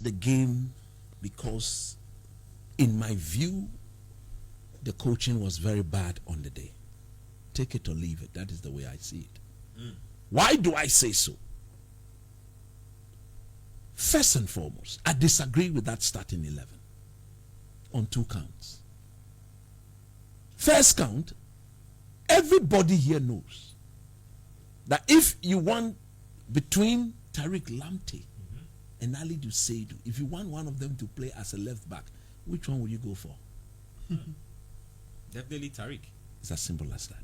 the game because, in my view, the coaching was very bad on the day. Take it or leave it. That is the way I see it. Why do I say so? First and foremost, I disagree with that starting 11 on 2 counts. First count, everybody here knows that if you want between Tariq Lamptey and Alidu Seidu, if you want one of them to play as a left back, which one would you go for? Definitely Tariq. It's as simple as that.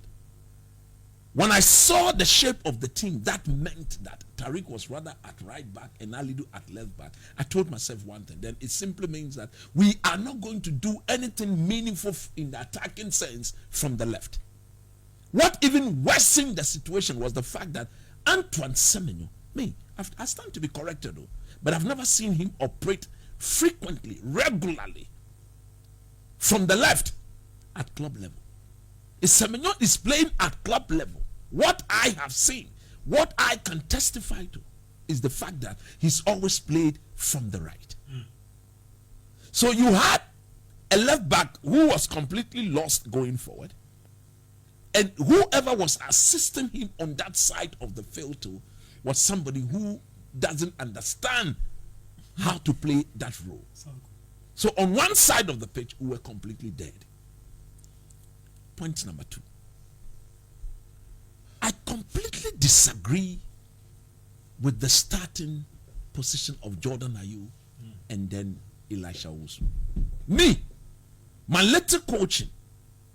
When I saw the shape of the team, that meant that Tariq was rather at right back and Alidu at left back. I told myself one thing, then it simply means that we are not going to do anything meaningful in the attacking sense from the left. What even worsened the situation was the fact that Antoine Semenyo, I stand to be corrected though, but I've never seen him operate frequently, regularly, from the left at club level. If Semenyo is playing at club level, what I have seen, what I can testify to, is the fact that he's always played from the right. So you had a left back who was completely lost going forward, and whoever was assisting him on that side of the field too was somebody who doesn't understand how to play that role. So on one side of the pitch, we were completely dead. Point number 2. I completely disagree with the starting position of Jordan Ayew and then Elisha Owusu. Me, my little coaching,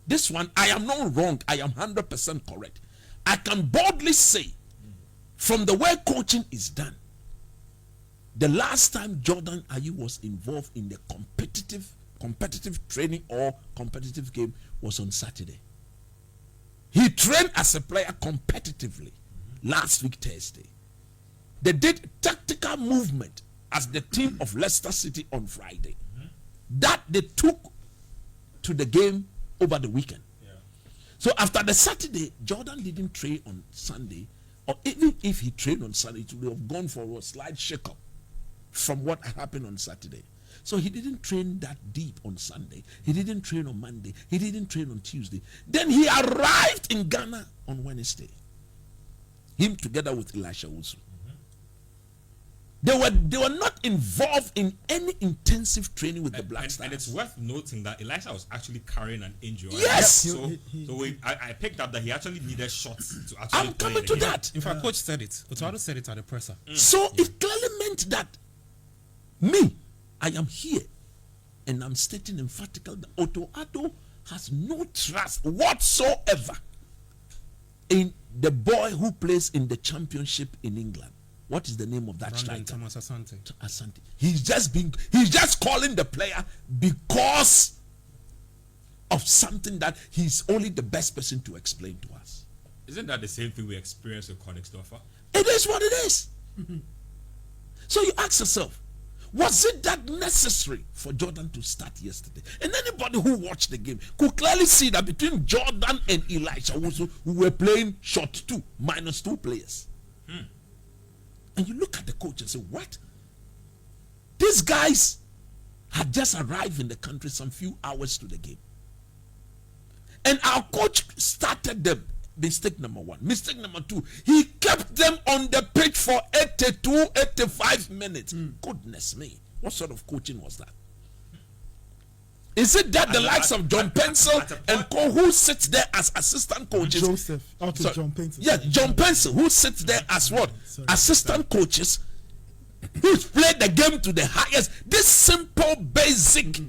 this one, I am not wrong. I am 100% correct. I can boldly say, from the way coaching is done, the last time Jordan Ayew was involved in the competitive training or competitive game was on Saturday. He trained as a player competitively last week Thursday. They did tactical movement as the team of Leicester City on Friday. That they took to the game over the weekend. So after the Saturday, Jordan didn't train on Sunday, or even if he trained on Sunday, it would have gone for a slight shake-up from what happened on Saturday. So he didn't train that deep on Sunday. He didn't train on Monday. He didn't train on Tuesday. Then he arrived in Ghana on Wednesday. Him together with Elisha Owusu. They were not involved in any intensive training with the Black Stars. And it's worth noting that Elisha was actually carrying an injury. Yes. I picked up that he actually needed shots to actually I'm coming to that. In fact, coach said it. Otto Addo said it at the presser. So it clearly meant that me, I am here and I'm stating emphatically that Otto Addo has no trust whatsoever in the boy who plays in the championship in England. What is the name of that striker? Thomas Asante. Asante. He's just calling the player because of something that he's only the best person to explain to us. Isn't that the same thing we experienced with Konigsdorfer? It is what it is. So you ask yourself, was it that necessary for Jordan to start yesterday? And anybody who watched the game could clearly see that between Jordan and Elisha, who were playing short 2, -2 players. And you look at the coach and say, what? These guys had just arrived in the country some few hours to the game. And our coach started them. Mistake number 1. Mistake number 2, he kept them on the pitch for 82, 85 minutes. Goodness me. What sort of coaching was that? Is it that the likes of John Pencil and Co, who sits there as assistant coaches? John Pencil. Yeah, John Pencil, who sits there as what? Assistant coaches, who's played the game to the highest. This simple, basic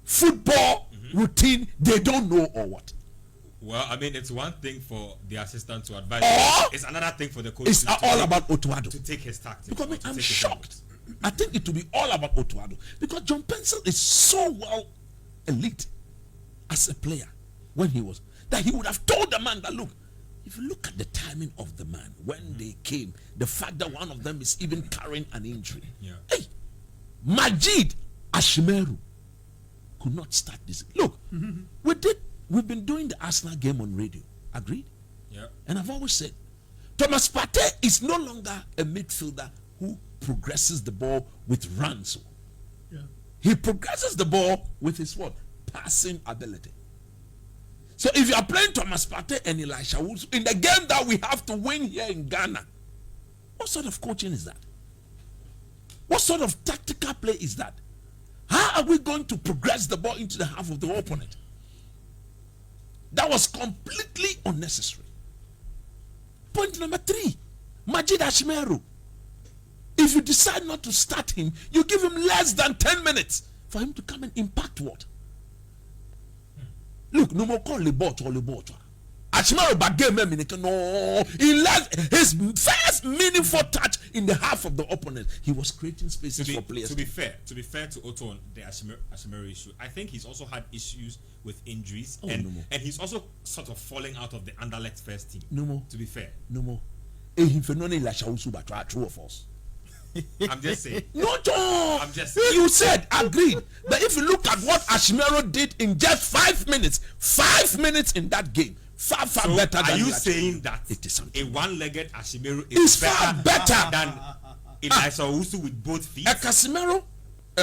football routine, they don't know or what? Well, I mean, it's one thing for the assistant to advise. It's another thing for the coach. It's all about Otto Addo to take his tactics. Because I'm shocked. I think it will be all about Otto Addo because John Pencil is so well elite as a player when he was that he would have told the man that, look, if you look at the timing of the man when they came, the fact that one of them is even carrying an injury. Hey, Majid Ashimeru could not start this. Look, we've been doing the Arsenal game on radio. Agreed? Yeah. And I've always said Thomas Partey is no longer a midfielder who progresses the ball with runs. Yeah. He progresses the ball with his what? Passing ability. So if you are playing Thomas Partey and Elisha Woods in the game that we have to win here in Ghana, what sort of coaching is that? What sort of tactical play is that? How are we going to progress the ball into the half of the opponent? That was completely unnecessary. Point number 3, Majid Ashmeru. If you decide not to start him, you give him less than 10 minutes for him to come and impact what? Look, no more call the ball. Ashmeru back game no. He left his first meaningful touch in the half of the opponent. He was creating spaces for players. To be fair to Otto on the Ashmeru issue, I think he's also had issues with injuries and he's also sort of falling out of the Anderlecht first team. No more. To be fair. No more. I'm just saying. No, John. I'm just saying. You said agreed. But if you look at what Ashmeru did in just 5 minutes in that game, far so better than are you Ashmeru. Saying that it is a one-legged Ashmeru is is far better than Elisha Owusu with both feet? Casemiro,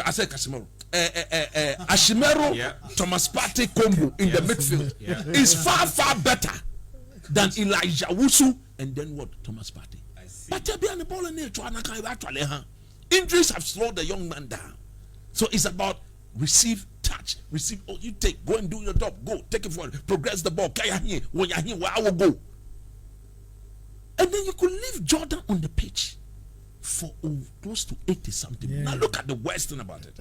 I said Casemiro. Ashmeru, Yeah. Thomas Partey combo in the midfield is far better than Elijah Owusu and then what? Thomas Partey. I see. But the ball in there, injuries have slowed the young man down. So it's about receive, touch, receive. Oh, you take, go and do your job. Go, take it forward, progress the ball. When you're here, where I will go. And then you could leave Jordan on the pitch for close to 80 something. Yeah. Now look at the worst thing about it.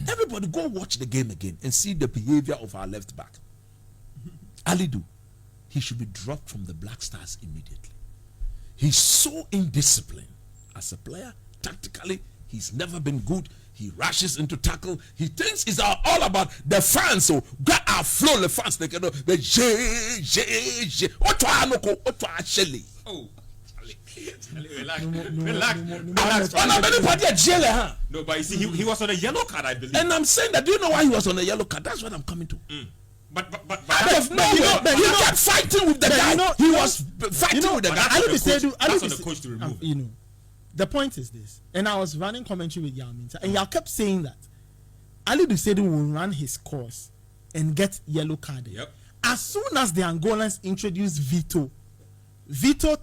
Everybody go watch the game again and see the behavior of our left back. Alidu, he should be dropped from the Black Stars immediately. He's so indisciplined as a player. Tactically, he's never been good. He rushes into tackle. He thinks it's all about the fans. So get our flow, the fans. They can know the J. Oh, Charlie, relax. Relax. No, but you see, he was on a yellow card, I believe. And I'm saying that, do you know why he was on a yellow card? That's what I'm coming to. But Out of nowhere, he kept fighting with the guy. He was fighting with the guy. That's on the coach to remove. You know, the point is this, and I was running commentary with Yamin, and y'all kept saying that Alidu Seidu will run his course and get yellow carded. Yep. As soon as the Angolans introduced Vito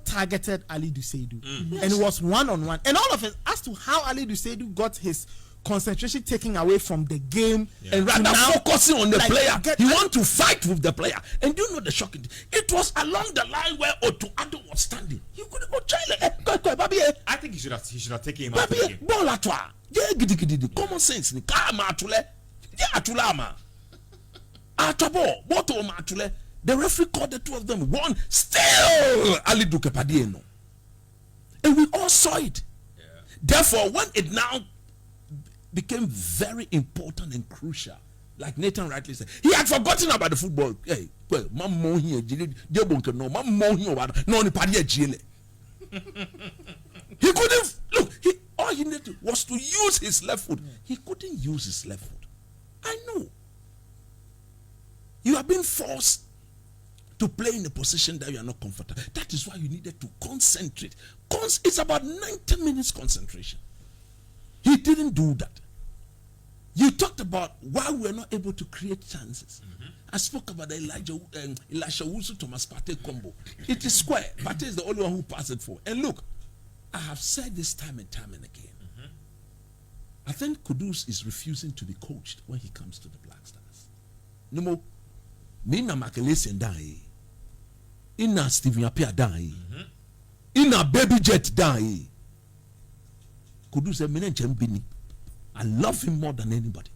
targeted Alidu Seidu, and it was 1-on-1. And all of it, as to how Alidu Seidu got his concentration taken away from the game and rather focusing on the player. He want to fight with the player. And do you know the shocking thing? It was along the line where Otto Addo was standing. You could go I think he should have taken him out of the game. Ball at gidi common sense ni kama atule. Yeah, atulama. Atabo, boto matule. The referee called the two of them. One still Alidu Kepadieno. And we all saw it. Yeah. Therefore, when it now became very important and crucial, like Nathan rightly said, he had forgotten about the football. Hey, well, no, he couldn't look. All he needed was to use his left foot. He couldn't use his left foot. I know. You have been forced to play in a position that you are not comfortable. That is why you needed to concentrate. It's about 90 minutes concentration. He didn't do that. You talked about why we are not able to create chances. I spoke about the Elisha Owusu Thomas Partey combo. It is square. Partey is the only one who passed it for. And look, I have said this time and time and again. I think Kudus is refusing to be coached when he comes to the Black Stars. No more. Mina Makelesi and die. Ina Stephen Appiah die. Ina Baby Jet die. Kudus said, I love him more than anybody.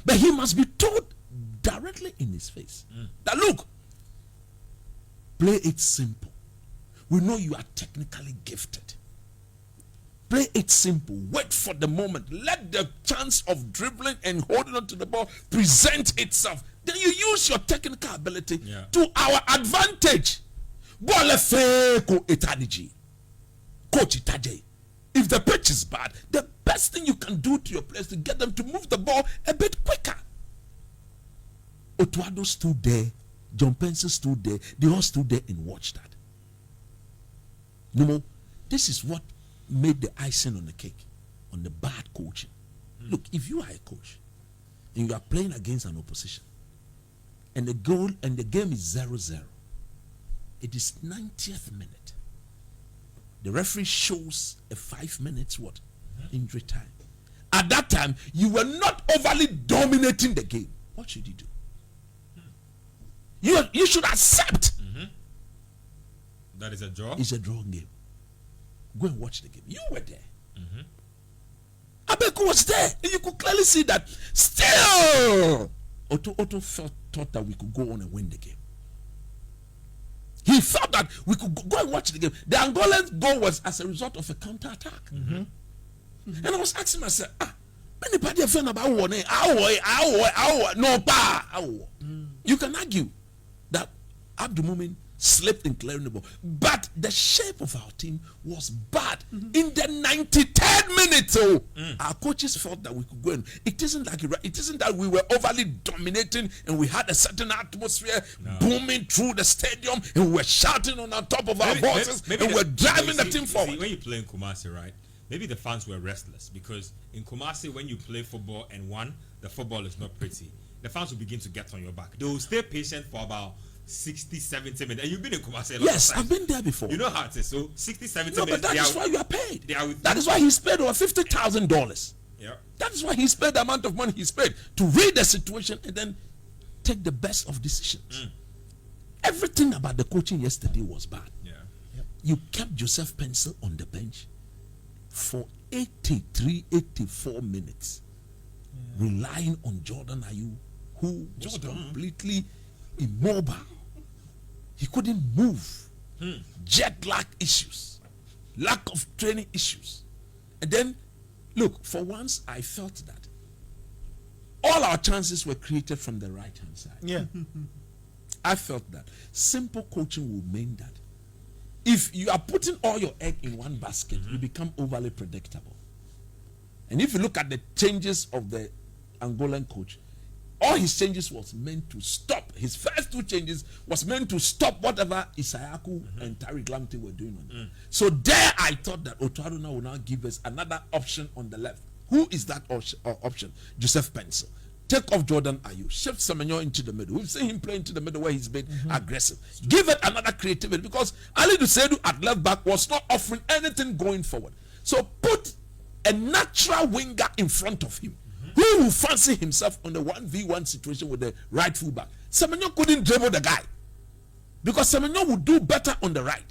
But he must be told directly in his face that look, play it simple. We know you are technically gifted. Play it simple. Wait for the moment. Let the chance of dribbling and holding on to the ball present itself. Then you use your technical ability to our advantage. Coach Itaje. If the pitch is bad, the best thing you can do to your players to get them to move the ball a bit quicker. Otto Addo stood there, John Pencil stood there, they all stood there and watched that. No more. This is what made the icing on the cake. on the bad coaching. Look, if you are a coach and you are playing against an opposition and the goal and the game is 0-0, it is 90th minute. The referee shows a 5 minutes what? Injury time. At that time, you were not overly dominating the game. What should you do? You should accept. That is a draw. It's a draw game. Go and watch the game. You were there. Abeku was there, and you could clearly see that. Still, Otto thought that we could go on and win the game. He felt that we could go and watch the game. The Angolan goal was as a result of a counter attack. And I was asking myself, anybody feel about one? No, you can argue that Abdul Mumin slipped in clearing the ball, but the shape of our team was bad. In the 93rd minute, our coaches felt that we could go in. It isn't that we were overly dominating and we had a certain atmosphere booming through the stadium and we were shouting on the top of our voices and we were driving the team forward. When you play in Kumasi, right? Maybe the fans were restless because in Kumasi, when you play football and the football is not pretty, the fans will begin to get on your back. They will stay patient for about 60, 70 minutes. And you've been in Kumasi a lot Yes, of times. I've been there before. You know how it is. So 60, 70 No, minutes. but that is why you are paid. With That is why he's paid over $50,000. Yeah. That is why he's paid the amount of money he's paid to read the situation and then take the best of decisions. Everything about the coaching yesterday was bad. Yeah. You kept Joseph Pencil on the bench for 83, 84 minutes, relying on Jordan Ayew, who was completely immobile. He couldn't move. Jet lag issues, lack of training issues. And then, look, for once I felt that all our chances were created from the right hand side. Yeah. I felt that simple coaching will mean that if you are putting all your egg in one basket, you become overly predictable. And if you look at the changes of the Angolan coach, all his changes was meant to stop. His first two changes was meant to stop whatever Isayaku and Tariq Lamptey were doing on it. So there I thought that Otto Addo will now give us another option on the left. Who is that option? Joseph Pencil. Take off Jordan Ayew. Shift Semenyo into the middle. We've seen him play into the middle where he's been aggressive. Give it another creativity because Alidu Seidu at left back was not offering anything going forward. So put a natural winger in front of him who will fancy himself on the 1v1 situation with the right fullback. Semenyo couldn't dribble the guy because Semenyo would do better on the right.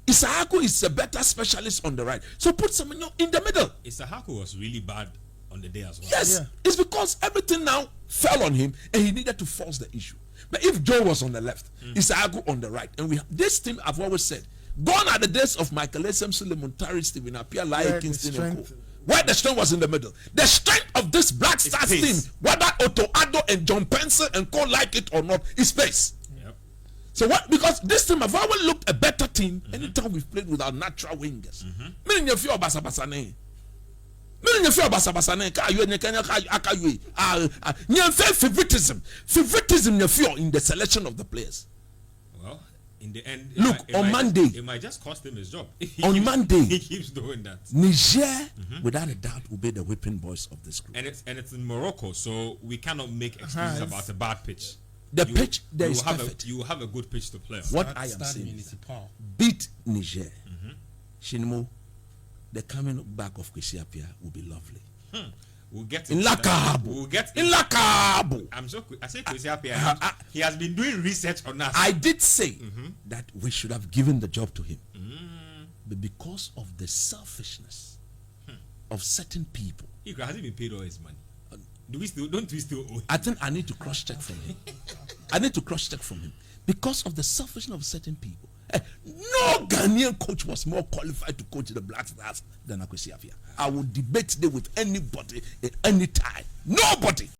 Isahaku is a better specialist on the right. So put Semenyo in the middle. Isahaku was really bad on the day as well. Yes, it's because everything now fell on him and he needed to force the issue. But if Joe was on the left, Isahaku on the right, and this team, I've always said, gone are the days of Michael Essam, Suleiman Tari, Stephen Appiah, Lai Kingston, and Co. Where the strength was in the middle. The strength of this Black Stars team, whether Otto Addo and John Pencil and Co like it or not, is pace. Yep. So what? Because this team have always looked a better team anytime we've played with our natural wingers. Meaning you feel basabasane. Meaning you feel basabasane. Favoritism you feel in the selection of the players. Well, in the end, look, on Monday, it might just cost him his job. On Monday, he keeps doing that. Niger, without a doubt, will be the whipping boys of this group. And it's in Morocco, so we cannot make excuses about a bad pitch. The pitch there is perfect. You will have a good pitch to play on. What I am saying is beat Niger. Shinimo, the coming back of Kwesi Appiah will be lovely. We'll get in Lakabu. We'll get in Lakabu. I say Kwesi Appiah. He has been doing research on us. I did say that we should have given the job to him, but because of the selfishness of certain people, he hasn't been paid all his money. Don't we still owe him? I think I need to cross check from him. Because of the selfishness of certain people. No Ghanaian coach was more qualified to coach the Black Stars than Kwesi Appiah. I will debate today with anybody at any time. Nobody.